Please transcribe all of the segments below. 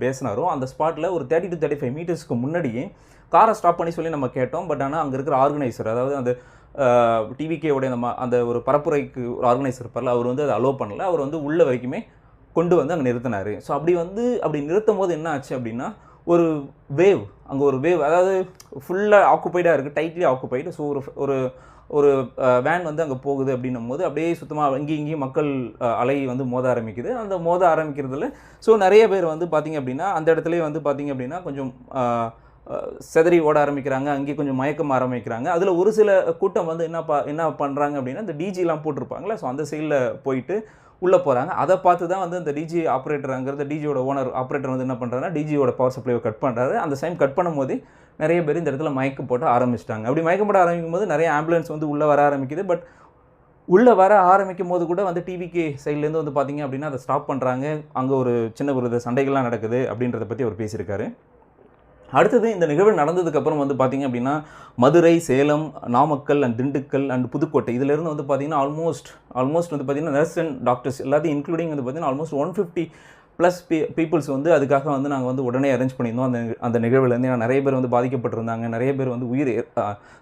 பேசினாரோ அந்த ஸ்பாட்டில் ஒரு 30 to 35 மீட்டர்ஸ்க்கு முன்னாடியே காரை ஸ்டாப் பண்ணி சொல்லி நம்ம கேட்டோம். பட் ஆனால் அங்கே இருக்கிற ஆர்கனைசர், அதாவது அந்த டிவிகேவுடைய அந்த ஒரு பரப்புரைக்கு ஒரு ஆர்கனைசர் இருப்பார்ல, அவர் வந்து அதை அலோவ் பண்ணல. அவர் வந்து உள்ள வரைக்குமே கொண்டு வந்து அங்கே நிறுத்தினார். ஸோ அப்படி நிறுத்தும் போது என்ன ஆச்சு அப்படின்னா, ஒரு வேவ், அங்கே ஒரு வேவ், அதாவது ஃபுல்லாக ஆக்குப்பைடாக இருக்குது, டைட்லி ஆக்குப்பைடு. ஸோ ஒரு ஒரு வேன் வந்து அங்கே போகுது அப்படின்னும் போது அப்படியே சுத்தமாக இங்கேயும் மக்கள் அலை வந்து மோத ஆரம்பிக்குது. அந்த மோத ஆரம்பிக்கிறதுல ஸோ நிறைய பேர் வந்து பார்த்திங்க அப்படின்னா அந்த இடத்துலேயே வந்து பார்த்திங்க அப்படின்னா கொஞ்சம் செதறி ஓட ஆரம்பிக்கிறாங்க, அங்கேயே கொஞ்சம் மயக்கம் ஆரம்பிக்கிறாங்க. அதில் ஒரு சில கூட்டம் வந்து என்ன பண்ணுறாங்க அப்படின்னா, இந்த டிஜிலாம் போட்டிருப்பாங்களே, ஸோ அந்த சைடில் போயிட்டு உள்ளே போகிறாங்க. அதை பார்த்து தான் வந்து இந்த டிஜி ஆப்ரேட்டருங்கிறது, டிஜியோட ஓனர் ஆப்ரேட்டர் வந்து என்ன பண்ணுறாருன்னா, டிஜியோட பவர் சப்ளையை கட் பண்ணுறாரு. அந்த டைம் கட் பண்ணும் போதே நிறைய பேர் இந்த இடத்துல மயக்கம் போட்டு ஆரம்பிச்சிட்டாங்க. அப்படி மயக்கம் போட ஆரம்பிக்கும் போது நிறைய ஆம்புலன்ஸ் வந்து உள்ளே வர ஆரம்பிக்குது. பட் உள்ளே வர ஆரம்பிக்கும் போது கூட வந்து டிவிகே சைட்லேருந்து வந்து பார்த்திங்க அப்படின்னா அதை ஸ்டாப் பண்ணுறாங்க. அங்கே ஒரு சின்ன ஒரு சண்டைகள்லாம் நடக்குது அப்படின்றத பற்றி அவர் பேசியிருக்காரு. அடுத்தது இந்த நிகழ்வு நடந்ததுக்கப்புறம் வந்து பார்த்திங்க அப்படின்னா, மதுரை, சேலம், நாமக்கல் அண்ட் திண்டுக்கல் அண்ட் புதுக்கோட்டை இதிலேருந்து வந்து பார்த்திங்கன்னா ஆல்மோஸ்ட் வந்து பார்த்திங்கன்னா நர்ஸ் அண்ட் டாக்டர்ஸ் எல்லாத்தையும் இன்க்ளூடிங் வந்து பார்த்திங்கன்னா ஆல்மோஸ்ட் 150 ப்ளஸ் பீப்புள்ஸ் வந்து அதுக்காக வந்து நாங்கள் வந்து உடனே அரேஞ்ச் பண்ணியிருந்தோம். அந்த நிகழ்வுலேருந்து நிறைய பேர் வந்து பாதிக்கப்பட்டிருந்தாங்க, நிறைய பேர் வந்து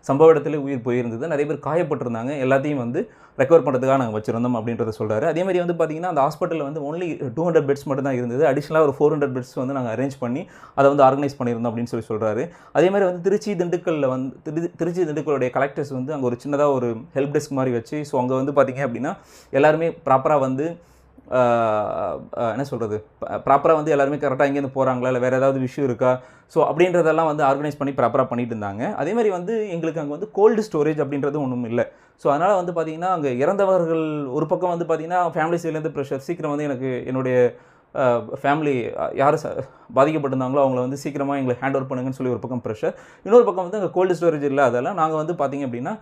சம்பவ இடத்துல உயிர் போயிருந்தது, நிறைய பேர் காயப்பட்டிருந்தாங்க. எல்லாத்தையும் வந்து ரெக்கவர் பண்ணுறதுக்காக நாங்கள் வச்சுருந்தோம் அப்படின்றத சொல்கிறாரு. அதேமாதிரி வந்து பார்த்திங்கன்னா அந்த ஹாஸ்பிட்டலில் வந்து ஒன்லி 200 பெட்ஸ் மட்டும் தான் இருந்தது. அடிஷ்னலாக ஒரு 400 பெட்ஸ் வந்து நாங்கள் அரேஞ்ச் பண்ணி அதை வந்து ஆர்கனைஸ் பண்ணியிருந்தோம் அப்படின்னு சொல்கிறாரு. அதேமாதிரி வந்து திருச்சி திண்டுக்கல்லுடைய கலெக்டர்ஸ் வந்து அங்கே ஒரு சின்னதாக ஒரு ஹெல்ப் டெஸ்க் மாதிரி வச்சு, ஸோ அங்கே வந்து பார்த்திங்க அப்படின்னா எல்லாருமே ப்ராப்பராக வந்து என்ன சொல்கிறது, ப்ராப்பராக வந்து எல்லாருமே கரெக்டாக இங்கேருந்து போகிறாங்களா, இல்லை வேறு ஏதாவது விஷயம் இருக்கா, ஸோ அப்படின்றதெல்லாம் வந்து ஆர்கனைஸ் பண்ணி ப்ராப்பராக பண்ணிட்டு இருந்தாங்க. அதேமாதிரி வந்து எங்களுக்கு அங்கே வந்து கோல்டு ஸ்டோரேஜ் அப்படின்றது ஒன்றும் இல்லை. ஸோ அதனால் வந்து பார்த்திங்கன்னா அங்கே இறந்தவர்கள் ஒரு பக்கம் வந்து பார்த்திங்கன்னா ஃபேமிலி சைட்லேருந்து ப்ரெஷர், சீக்கிரம் வந்து என்னுடைய ஃபேமிலி யார் பாதிக்கப்பட்டிருந்தாங்களோ அவங்கள வந்து சீக்கிரமாக எங்களை ஹேண்ட் ஓவர் பண்ணுங்கன்னு சொல்லி ஒரு பக்கம் ப்ரெஷர். இன்னொரு பக்கம் வந்து அங்கே கோல்டு ஸ்டோரேஜ் இல்லை. அதெல்லாம் நாங்கள் வந்து பார்த்திங்க அப்படின்னா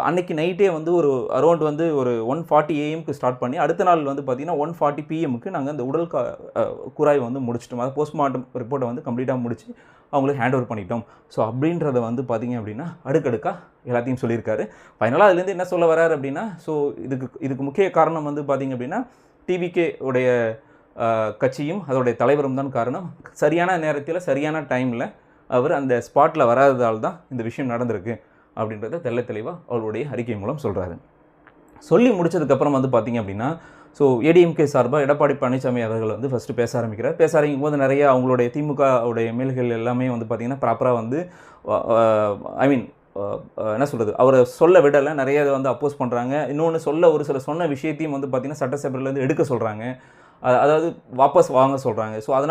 அன்றைக்கி நைட்டே வந்து ஒரு அரௌண்ட் வந்து ஒரு 1:40 AM ஸ்டார்ட் பண்ணி அடுத்த நாள் வந்து பார்த்திங்கன்னா 1:40 PM நாங்கள் அந்த உடல் கூராய்வு வந்து முடிச்சிட்டோம். அதை போஸ்ட்மார்ட்டம் ரிப்போர்ட்டை வந்து கம்ப்ளீட்டாக முடிச்சு அவங்களுக்கு ஹேண்ட் ஓவர் பண்ணிட்டோம். ஸோ அப்படின்றத வந்து பார்த்திங்க அப்படின்னா அடுக்கடுக்காக எல்லாத்தையும் சொல்லியிருக்காரு. ஃபைனலாக அதுலேருந்து என்ன சொல்ல வராரு அப்படின்னா, ஸோ இதுக்கு முக்கிய காரணம் வந்து பார்த்திங்க அப்படின்னா டிவிகே உடைய கட்சியும் அதோடைய தலைவரும் தான் காரணம். சரியான நேரத்தில் சரியான டைமில் அவர் அந்த ஸ்பாட்டில் வராததால் தான் இந்த விஷயம் நடந்திருக்கு அப்படின்றத தெளிவாக அவருடைய அறிக்கை மூலம் சொல்கிறாரு. சொல்லி முடிச்சதுக்கப்புறம் வந்து பார்த்திங்க அப்படின்னா, ஸோ ஏடிஎம்கே சார்பாக எடப்பாடி பழனிசாமி அவர்கள் வந்து ஃபஸ்ட்டு பேச ஆரம்பிக்கும் போது நிறைய அவங்களுடைய திமுக உடைய மேல்கள் எல்லாமே வந்து பார்த்திங்கன்னா ப்ராப்பராக வந்து என்ன சொல்கிறது, அவரை சொல்ல விடலை, நிறைய வந்து அப்போஸ் பண்ணுறாங்க. இன்னொன்று ஒரு சில சொன்ன விஷயத்தையும் வந்து பார்த்திங்கன்னா சட்டசபையிலேருந்து எடுக்க சொல்கிறாங்க, அதாவது வாபஸ் வாங்க சொல்கிறாங்க. ஸோ அதனால்